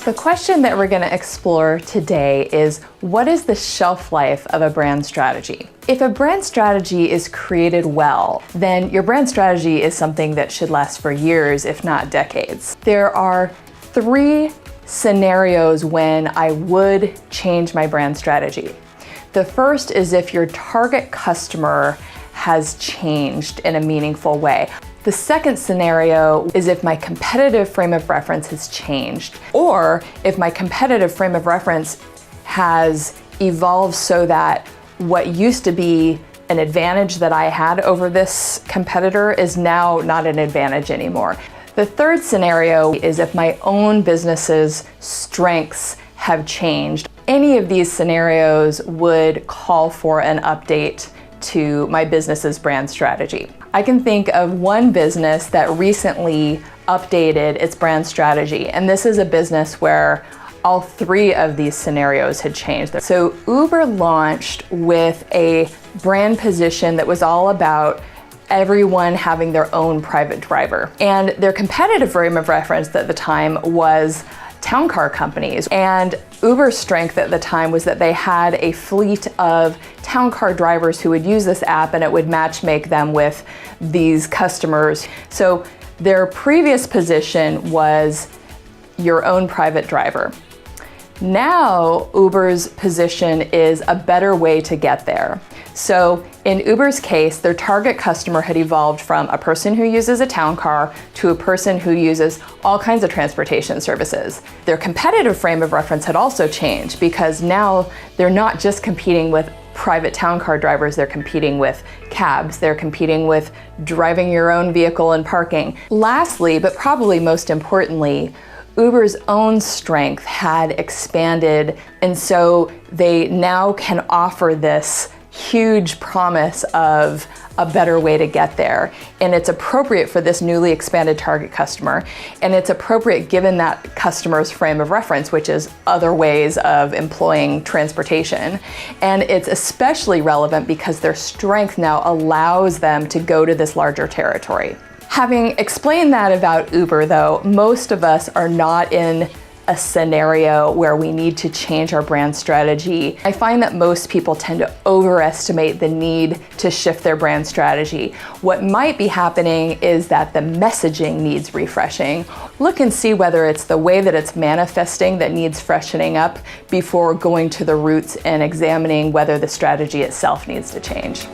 The question that we're going to explore today is, what is the shelf life of a brand strategy? If a brand strategy is created well, then your brand strategy is something that should last for years, if not decades. There are 3 scenarios when I would change my brand strategy. The first is if your target customer has changed in a meaningful way. The second scenario is if my competitive frame of reference has changed, or if my competitive frame of reference has evolved so that what used to be an advantage that I had over this competitor is now not an advantage anymore. The third scenario is if my own business's strengths have changed. Any of these scenarios would call for an update to my business's brand strategy. I can think of one business that recently updated its brand strategy, and this is a business where all 3 of these scenarios had changed. So Uber launched with a brand position that was all about everyone having their own private driver. And their competitive frame of reference at the time was town car companies. And Uber's strength at the time was that they had a fleet of town car drivers who would use this app, and it would matchmake them with these customers. So their previous position was your own private driver. Now Uber's position is a better way to get there. So in Uber's case, their target customer had evolved from a person who uses a town car to a person who uses all kinds of transportation services. Their competitive frame of reference had also changed, because now they're not just competing with private town car drivers, they're competing with cabs, they're competing with driving your own vehicle and parking. Lastly, but probably most importantly, Uber's own strength had expanded, and so they now can offer this huge promise of a better way to get there. And it's appropriate for this newly expanded target customer, and it's appropriate given that customer's frame of reference, which is other ways of employing transportation. And it's especially relevant because their strength now allows them to go to this larger territory. Having explained that about Uber, though, most of us are not in a scenario where we need to change our brand strategy. I find that most people tend to overestimate the need to shift their brand strategy. What might be happening is that the messaging needs refreshing. Look and see whether it's the way that it's manifesting that needs freshening up before going to the roots and examining whether the strategy itself needs to change.